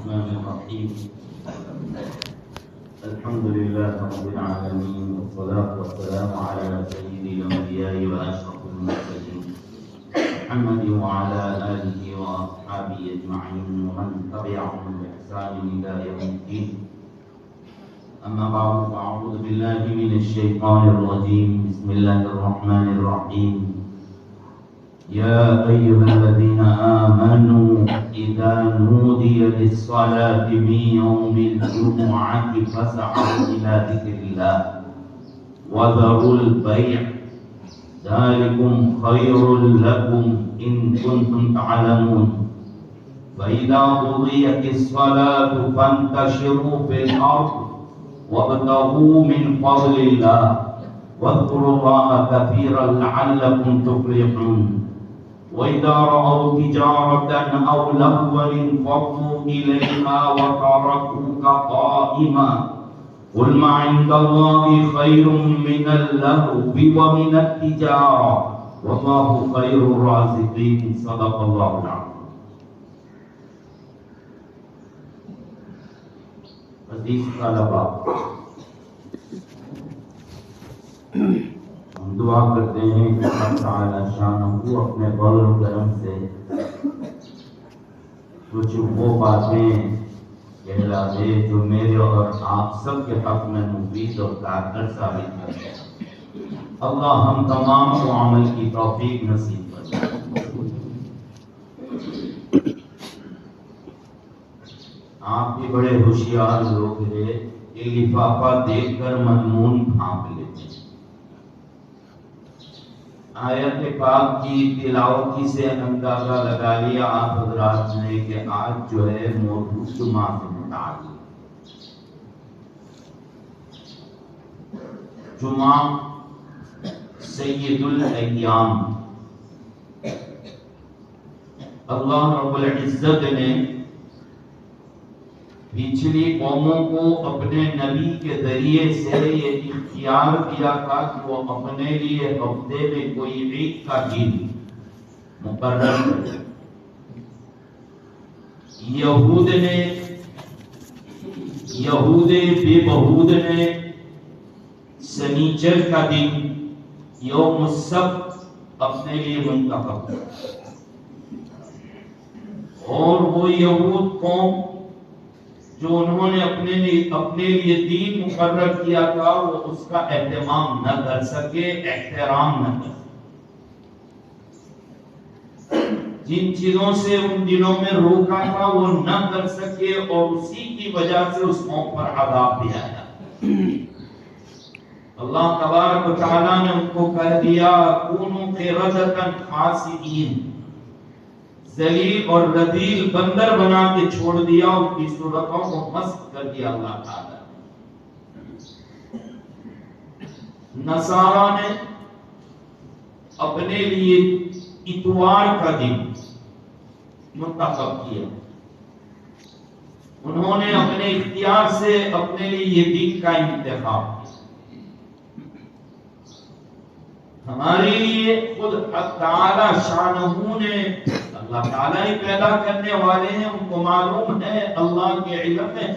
الرحمن الرحيم الحمد لله رب العالمين والصلاة والسلام على سيد الأنبياء وأشرف المرسلين محمد وعلى آله وأصحابه أجمعين ومن تبعهم بإحسان إلى يوم الدين. أما بعد فأعوذ بالله من الشيطان الرجيم. بسم الله الرحمن الرحيم. يا أيها الذين آمنوا إذا نودي للصلاة من يوم الجمعة فاسعوا إلى ذكر الله وذروا البيع ذلكم خير لكم إن كنتم تعلمون. فإذا قضيت الصلاة فانتشروا في الأرض وابتغوا من فضل الله واذكروا الله كثيرا لعلكم تفلحون. وإذا رأوا تجارة أو لهوا انفضوا إليها وتركوك قائما قل ما عند الله خير من اللهو ومن التجارة والله خير الرازقين. صدق الله العظيم. عزیز طلباء، ہم دعا کرتے ہیں کہ اللہ تعالی شانہ اپنے فضل و کرم سے کچھ وہ باتیں کہلا دے جو میرے اور آپ سب کے حق میں مفید اور کارگر ثابت کرے. اللہ ہم تمام کو عمل کی توفیق نصیب فرمائے. آپ بھی بڑے ہوشیار لوگ ہیں، یہ لفافہ دیکھ کر مضمون بھانپ لیتے ہیں. آیت پاک کی تلاوتی سے اندازہ لگا لیا آپ حضرات نے کہ آج جو ہے موضوع جمعہ سے متعلق. جمعہ سید الایام. اللہ رب العزت نے پچھلی قوموں کو اپنے نبی کے ذریعے سے یہ اختیار کیا تھا کہ وہ اپنے لیے ہفتے میں کوئی عید کا دن مقرر کرے. یہود بے بہود نے سنیچر کا دن یوم السبت اپنے لیے منتخب کیا، اور وہ یہود قوم جو انہوں نے اپنے لیے دین مقرر کیا تھا وہ اس کا اہتمام نہ کر سکے، احترام نہ کر سکے. جن چیزوں سے ان دنوں میں روکا تھا وہ نہ کر سکے، اور اسی کی وجہ سے اس قوم پر عذاب بھی آیا. اللہ تبارک و تعالیٰ نے ان کو کہہ دیا کونوا قردۃ خاسئین، ذلیل اور رذیل بندر بنا کے چھوڑ دیا، ان کی صورتوں کو مسخ کر دیا اللہ تعالی. نصارہ نے اپنے لیے اتوار کا دن منتخب کیا. انہوں نے اپنے اختیار سے اپنے لیے یہ دن کا انتخاب کیا. ہمارے لیے خود تعالی شانہ نے، اللہ تعالیٰ ہی پیدا کرنے والے ہیں، ان کو معلوم ہے، اللہ کے علم میں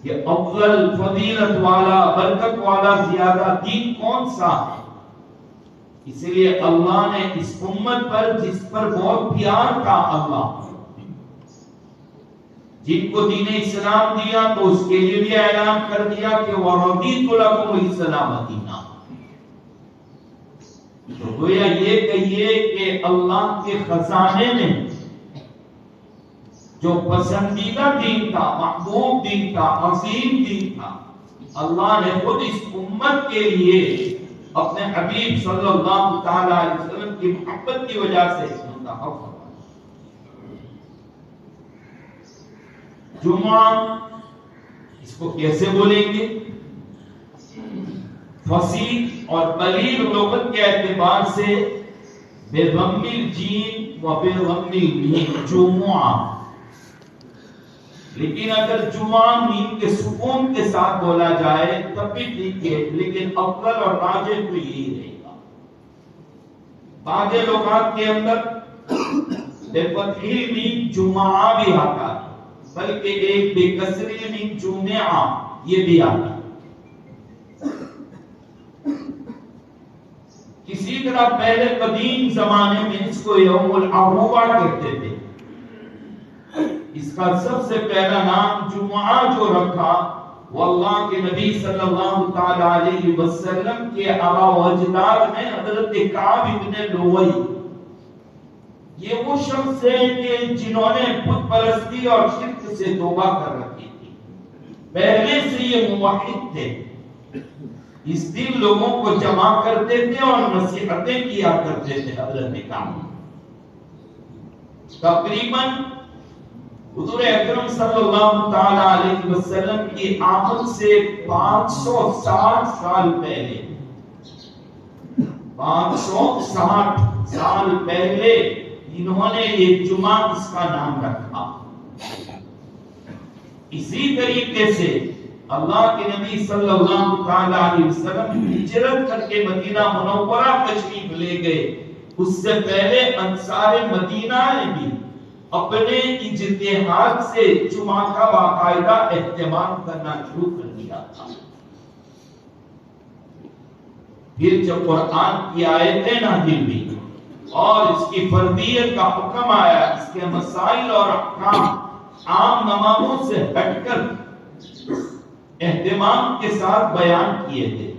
کہ افضل فضیلت والا برکت والا زیادہ دین کون سا ہے. اس لیے اللہ نے اس امت پر جس پر بہت پیار تھا، اللہ جن کو دین اسلام دیا تو اس کے لیے بھی اعلان کر دیا کہ وَرَضِيتُ لَكُمُ الْإِسْلَامَ دِينًا. تو گویا یہ کہیے کہ اللہ کے خزانے میں جو پسندیدہ دین تھا، محبوب دین تھا، عظیم دین تھا، اللہ نے خود اس امت کے لیے اپنے حبیب صلی اللہ تعالی علیہ وسلم کی محبت کی وجہ سے منتخب فرمایا. جمعہ اس کو کیسے بولیں گے؟ فصیح اور بلیغ لغت کے اعتبار سے بے ضم الجیم و بے ضم المیم جمعہ. لیکن اگر جمعہ میم کے سکون کے ساتھ بولا جائے تب بھی ٹھیک ہے، لیکن افضل اور راجح تو یہی رہے گا. بعض لغات کے اندر بفتح المیم جمعہ بھی آتا ہے، بلکہ ایک بے کسر المیم جمعہ یہ بھی آتا ہے۔ کسی طرح پہلے قدیم زمانے میں اس کو یوم العروبہ کہتے تھے۔ اس کا سب سے پہلا نام جمعہ جو رکھا وہ اللہ کے نبی صلی اللہ تعالی علیہ وسلم کے آباء و اجداد میں حضرت کعب ابن لؤی، یہ وہ شخص ہے کہ جنہوں نے بت پرستی اور شرک سے توبہ کر رکھی تھی، پہلے سے یہ موحد تھے، اس دن لوگوں کو جمع کرتے تھے اور نصیحتیں کیا کرتے تھے۔ حضرت کعب تقریباً حضور اکرم صلی اللہ تعالی علیہ وسلم کی آمد سے 560 سال پہلے 560 سال پہلے انہوں نے یہ جمعہ اس کا نام رکھا۔ اسی طریقے سے اللہ کے نبی صلی اللہ تعالی علیہ وسلم ہجرت کر کے مدینہ منورہ تشریف لے گئے، اس سے پہلے انصار مدینہ نے بھی اپنے اجتہاد سے جمعہ کا باقاعدہ اہتمام کرنا شروع کر دیا تھا۔ پھر جب قرآن کی آیتیں نازل ہوئی اور اس کی فرضیت کا حکم آیا، اس کے مسائل اور احکام عام نمازوں سے ہٹ کر اہتمام کے ساتھ بیان کیے تھے۔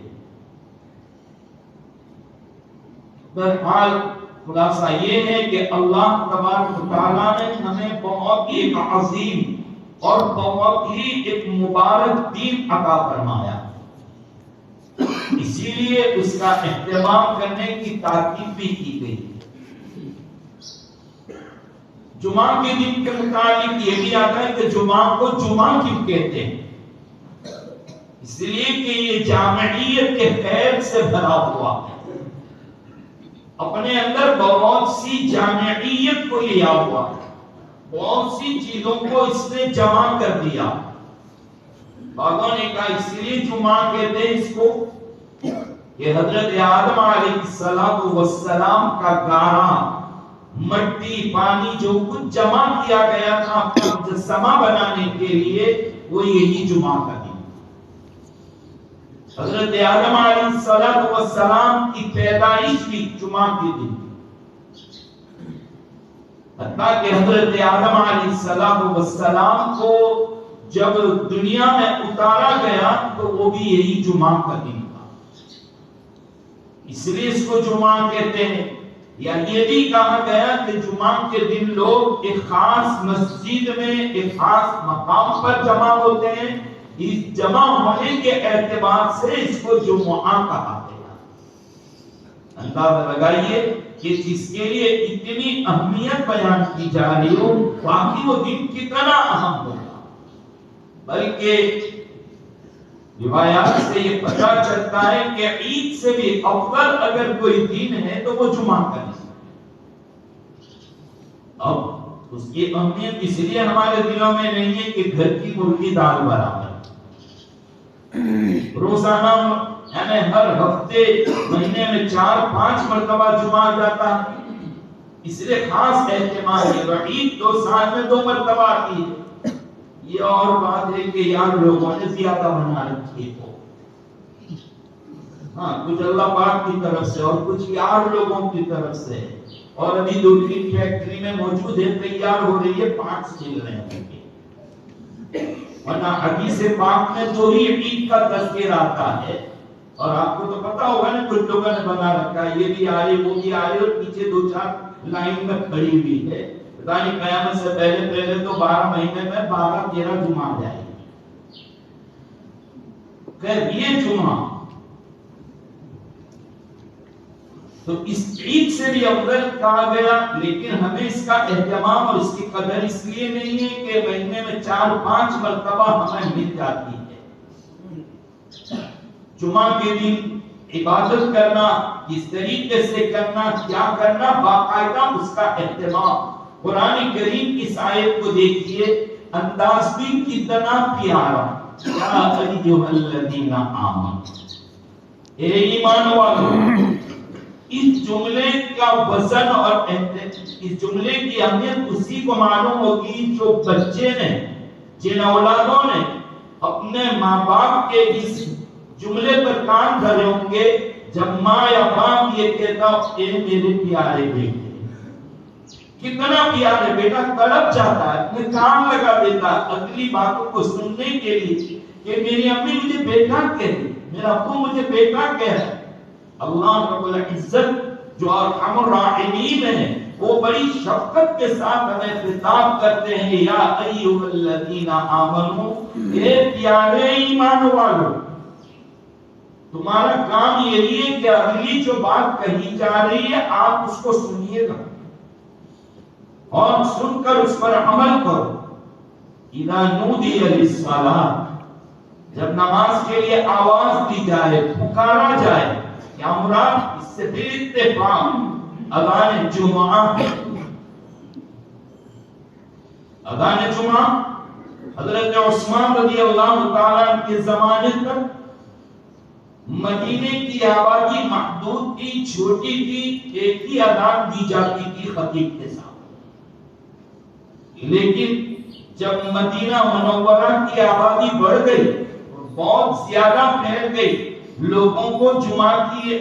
بہرحال خلاصہ یہ ہے کہ اللہ تبارک و تعالیٰ نے ہمیں بہت ہی ایک عظیم اور بہت ہی ایک مبارک دین عطا فرمایا، اسی لیے اس کا اہتمام کرنے کی تاکید بھی کی گئی۔ جمعہ کے دن کے متعلق یہ بھی آتا ہے کہ جمعہ کو جمعہ کیوں کہتے ہیں؟ اس لیے کہ یہ جامعیت کے خیر سے بھرا ہوا ہے، اپنے اندر بہت سی جامعیت کو لیا ہوا ہے، بہت سی چیزوں کو اس نے جمع کر دیا۔ بعضوں نے کہا اس لیے جمعہ کہتے ہیں اس کو کہ حضرت آدم علیہ السلام کا گارا، مٹی، پانی جو کچھ جمع کیا گیا تھا مجسمہ بنانے کے لیے، وہ یہی جمعہ کا دن۔ حضرت آدم علیہ السلام کی پیدائش بھی جمعہ کے دن، حتیٰ کہ حضرت آدم علیہ السلام کو جب دنیا میں اتارا گیا تو وہ بھی یہی جمعہ کا دن تھا، اس لیے اس کو جمعہ کہتے ہیں۔ یا یہ بھی کہا گیا کہ جمعہ کے دن لوگ ایک خاص مسجد میں ایک خاص مقام پر جمع ہوتے ہیں، اس جمع ہونے کے اعتبار سے اس کو جمعہ کہا گیا۔ اندازہ لگائیے کہ جس کے لیے اتنی اہمیت بیان کی جا رہی ہو، واقعی وہ دن کتنا اہم ہوگا۔ بلکہ روایات سے یہ پتہ چلتا ہے کہ عید سے بھی افضل اگر کوئی دن ہے تو وہ جمعہ کا دن۔ اب اس کی اہمیت اس لیے ہمارے دلوں میں نہیں ہے کہ گھر کی مرغی دال برابر، روزانہ یعنی ہر ہفتے مہینے میں 4-5 مرتبہ جمعہ جاتا ہے، اس لیے خاص اہتمام ہے۔ عید 2 سال میں 2 مرتبہ آتی ہے، یہ اور بات ہے کہ یار لوگوں نے زیادہ بنا رکھی ہو، ہاں کچھ اللہ پاک کی طرف سے اور کچھ یار لوگوں کی طرف سے، اور ابھی 2-3 فیکٹری میں موجود ہے، تیار ہو رہی ہے، پارٹس مل رہے ہیں۔ ورنہ حدیث پاک میں تو ہی عید کا تذکر آتا ہے، اور آپ کو تو پتا ہوگا نا کچھ لوگوں نے بنا رکھا ہے، یہ بھی آ رہی وہ بھی آ رہی، اور پیچھے 2-4 لائن میں کھڑی ہوئی ہے، پتہ نہیں قیامت سے پہلے تو 12 مہینے میں 12-13 جمعہ آ جائے گی۔ خیر یہ جمعہ تو اس عید سے بھی افضل کہا گیا، لیکن ہمیں اس کا اہتمام اور اس کی قدر اس لیے نہیں ہے کہ مہینے میں 4-5 مرتبہ ہمیں مل جاتی ہے۔ جمعہ کے دن عبادت کرنا، کس طریقے سے کرنا، کیا کرنا، باقاعدہ اس کا اہتمام۔ قرآن کریم کی آیت کو دیکھیے، انداز بھی کتنا پیارا، یا ایھا الذین آمنوا، اے ایمان والو، اس جملے کا وزن اور اس جملے کی اہمیت اسی کو معلوم ہوگی جو بچے نے، جن اولادوں نے اپنے ماں باپ کے اس جملے پر کان دھرے ہوں گے جب ماں یا باپ یہ کہتا اے میرے پیارے بیٹے. کتنا پیارے بیٹا تڑپ جاتا ہے، اپنے کان لگا دیتا اگلی باتوں کو سننے کے لیے کہ میری امی مجھے بیٹا کہتی، میرا ابو مجھے بیٹا کہہ رہا ہے. اللہ رب العزت جو ارحم الراحمین ہے وہ بڑی شفقت کے ساتھ ہمیں خطاب کرتے ہیں، یا ایھا الذین آمنوا، اے پیارے ایمان والو، تمہارا کام یہی ہے کہ اگلی جو بات کہی جا رہی ہے آپ اس کو سنیے گا اور سن کر اس پر عمل کرو. اذا نودی للصلاۃ، جب نماز کے لیے آواز دی جائے، پکارا جائے، کیا مراد اس سے بھی اتفاق اذان جمعہ. اذان جمعہ حضرت عثمان رضی اللہ تعالیٰ عنہ کے زمانے تک مدینے کی آبادی محدود تھی، چھوٹی تھی، ایک ہی اذان دی جاتی تھی خطیب کے ساتھ. لیکن جب مدینہ منورہ کی آبادی بڑھ گئی، بہت زیادہ پھیل گئی، لوگوں کو جمعہ کی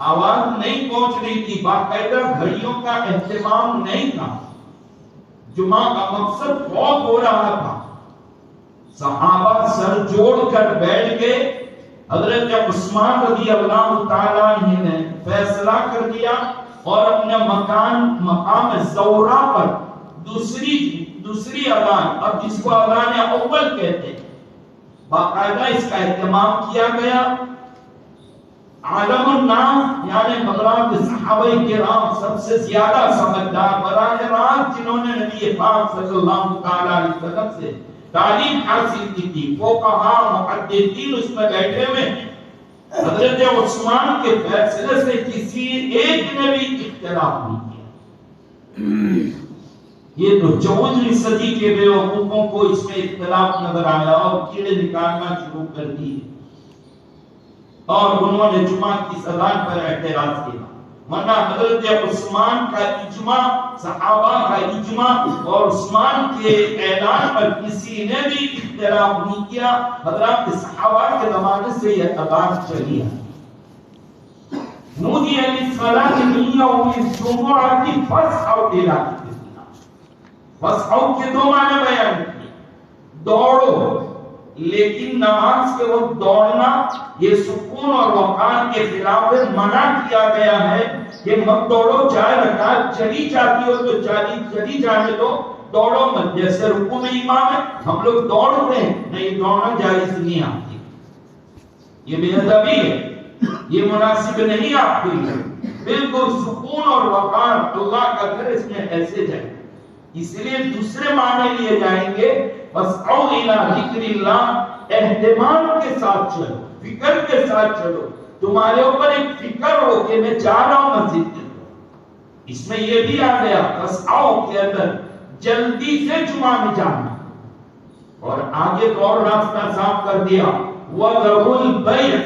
آواز نہیں پہنچ رہی تھی، باقاعدہ گھڑیوں کا اہتمام نہیں تھا، جمعہ کا مقصد بہت ہو رہا تھا. صحابہ سر جوڑ کر بیٹھ گئے. حضرت عثمان رضی اللہ تعالیٰ عنہ نے فیصلہ کر دیا اور اپنے مقام زورا پر دوسری اذان، اب جس کو اذان اول کہتے ہیں، باقاعدہ اس کا اہتمام کیا گیا. عالم الناس یعنی حضرات صحابہ کرام سب سے زیادہ سمجھدار، براہ راست جنہوں نے نبی پاک صلی اللہ تعالی علیہ وسلم سے تعلیم حاصل کی تھی، فقہاء محدثین اس میں بیٹھے ہوئے، حضرت عثمان کے فیصلے سے کسی ایک نے بھی اختلاف نہیں کیا. یہ تو 14ویں صدی کے بیوقوفوں کو اس میں اختلاف نظر آیا اور کیڑے نکالنا شروع کر دیے اور انہوں نے جمعہ کی اذان پر اعتراض کیا. ورنہ حضرت عثمان کا اجماع، صحابہ کا اجماع اور عثمان کے اعلان پر کسی نے بھی اختلاف نہیں کیا. حضرات صحابہ کے زمانے سے یہ اذان چلی ہے. نودی للصلاۃ من یوم الجمعۃ فاسعوا الی ذکر اللہ. فاسعوا کے دو معنی بیان کیے، دوڑو، لیکن نماز کے وقت دوڑنا یہ سکون اور وقار کے خلاف منع کیا گیا ہے کہ مت دوڑو، چاہے رکعت چلی جاتی ہو تو چلی جانے دو، دوڑو مت. جیسے رکوع میں امام ہے ہم لوگ دوڑتے ہیں، نہیں، دوڑنا جائز نہیں آتی، یہ بے ادبی ہے، یہ مناسب نہیں آپ کے لیے. بالکل سکون اور وقار اللہ کا گھر، اس میں ایسے جائے. اس لیے دوسرے معنی لیے جائیں گے فاسعوا الی ذکر اللہ، اہتمام کے ساتھ چلو، فکر کے ساتھ چلو. تمہارے اوپر ایک فکر ہو کہ میں جا رہا ہوں مسجد کے اندر. اس میں یہ بھی آ گیا فاسعوا کے اندر جلدی سے جمعہ میں جانا، اور آگے تو اور راستہ صاف کر دیا وَذَرُوا الْبَيْعَ.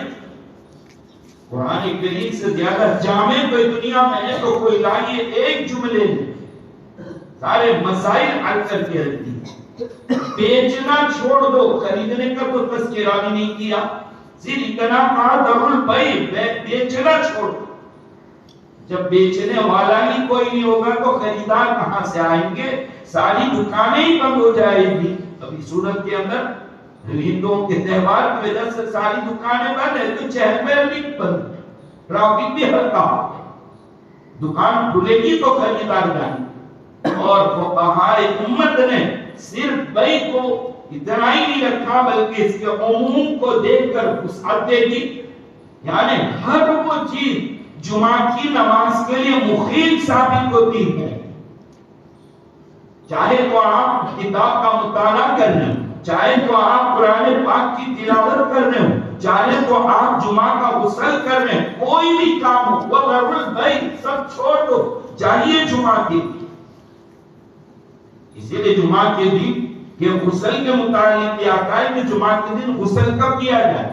قرآن کریم سے زیادہ جامع کوئی دنیا میں ہے تو کوئی لائیے ایک جملے میں سارے مسائل حل کر کے رکھ دی. بیچنا چھوڑ دو، خریدنے کا تو تذکرہ بھی نہیں کیا، صرف اتنا کہا ذروا البیع، بیچنا چھوڑ دو. جب بیچنے والا ہی کوئی نہیں ہوگا تو خریدار کہاں سے آئیں گے؟ ساری دکانیں ہی بند ہو جائے گی. ابھی سورت کے اندر ہندوؤں کے تہوار کی وجہ سے ساری دکانیں بند ہیں تو چہل پہل بھی بند، ٹریفک بھی ہلکا ہو گیا. دکان کھلے گی تو خریدار جائیں گے. اور فقہاء امت نے صرف بیع کو اتنا ہی نہیں رکھا بلکہ اس کے عموم کو دیکھ کر وسعت دے دی. یعنی ہر وہ چیز جمعہ کی نماز کے لیے مفید ثابت ہوتی ہے، چاہے تو آپ کتاب کا مطالعہ کر رہے ہو، چاہے تو آپ قرآن پاک کی تلاوت کر رہے ہو، چاہے تو آپ جمعہ کا غسل کر رہے ہیں، کوئی بھی کام ہو وَذَرُوا الْبَيْعَ، سب چھوڑ دو، چاہیے جمعہ کے دن. اسی لیے جمعہ کے دن کہ غسل کے متعلق یہ آتا ہے کہ جمعہ کے دن غسل کب کیا جائے؟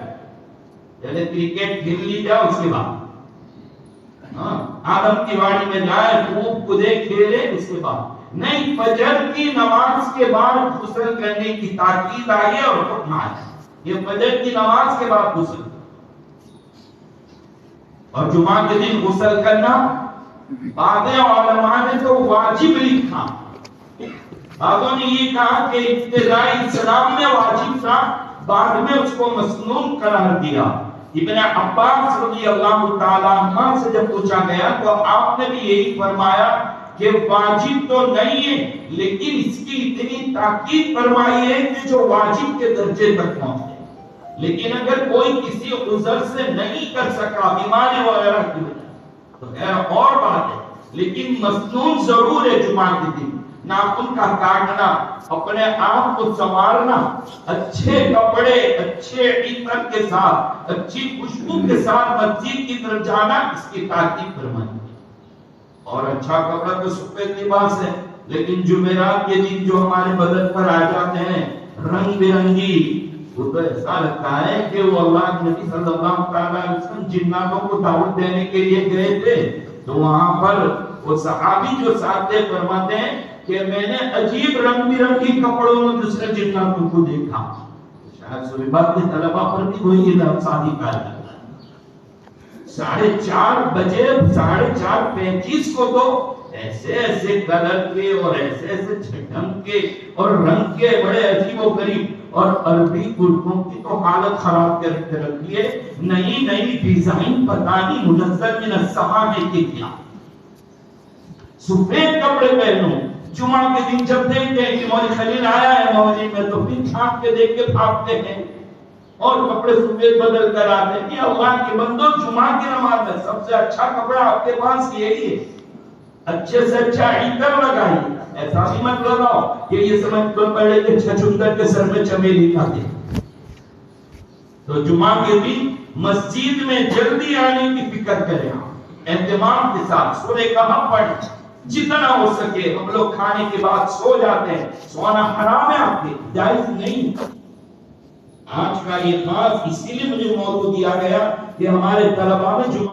پہلے کرکٹ کھیل لی جائے اس کے بعد آدم کی واڑی میں جائے، خوب کودے کھیلے، اس کے بعد نہیں، فجر کی نماز کے بعد غسل کرنے کی تاکید آئی ہے اور حکم آیا، یہ فجر کی نماز کے بعد غسل، اور جمعہ کے دن غسل کرنا بعض علماء نے تو واجب لکھا، بعضوں نے یہ کہا کہ ابتدائی اسلام میں واجب تھا، بعد میں اس کو مسنون قرار دیا۔ ابن عباس رضی اللہ تعالیٰ عنہ سے جب پوچھا گیا تو آپ نے بھی یہی فرمایا کہ واجب تو نہیں ہے، لیکن اس کی اتنی تاکید فرمائی ہے کہ جو واجب کے درجے تک پہنچے، لیکن اگر کوئی کسی عذر سے نہیں کر سکا، بیماری وغیرہ کی وجہ تو خیر اور بات ہے، لیکن مسنون ضرور ہے جمعہ کے دن ناخن کا کاٹنا، اپنے آپ کو سنوارنا، اچھے کپڑے، اچھے عطر کے ساتھ، اچھی خوشبو کے ساتھ مسجد کی طرف جانا، اس کی تاکید فرمائی۔ اور اچھا کپڑا تو سفید لباس ہے، لیکن جمعرات کے دن جو ہمارے بدن پر آ جاتے ہیں رنگ برنگی، وہ تو ایسا لگتا ہے کہ وہ اللہ کے نبی صلی اللہ علیہ وسلم جناتوں کو دعوت دینے کے لیے گئے تھے، تو وہاں پر وہ صحابی جو ساتھ تھے فرماتے ہیں کہ میں نے عجیب رنگ برنگی کپڑوں میں دوسرے جناتوں کو دیکھا، شاید صحبات کے طلبہ پر بھی وہی شادی کا ہے۔ 4:30 بجے 4:35 کو تو ایسے ایسے کلر کے اور ایسے ایسے چھٹن کے اور رنگ کے بڑے عجیب و غریب، اور عربی کرتوں کی تو حالت خراب کر کے رکھی ہے، نئی نئی ڈیزائن پتہ نہیں منزل من السماء ہے کہ کیا، سفید کپڑے پہنو۔ جمعہ کے دن جب دیکھتے ہیں کہ مولوی خلیل آیا ہے مولوی میں، تو پھر چھانٹ کے دیکھ کے بھاگتے ہیں اور کپڑے سفید بدل کر آتے ہیں۔ یہ اللہ کے بندو، جمعہ کی نماز میں سب سے اچھا کپڑا آپ کے پاس یہی ہے، اچھے سے اچھا عطر لگائیے، ایسا بھی مت لگاؤ کہ یہ سمجھ تو پڑے کہ چھچندر کے سر میں چمیلی کھاتے۔ تو جمعہ کے دن مسجد میں جلدی آنے کی فکر کریں، اہتمام کے ساتھ سورہ کہف پڑھیں، جتنا ہو سکے۔ ہم لوگ کھانے کے بعد سو جاتے ہیں، سونا حرام ہے، آپ کے جائز نہیں۔ آج کا یہ خاص اسی لیے مجھے موضوع دیا گیا کہ ہمارے طلباء میں جو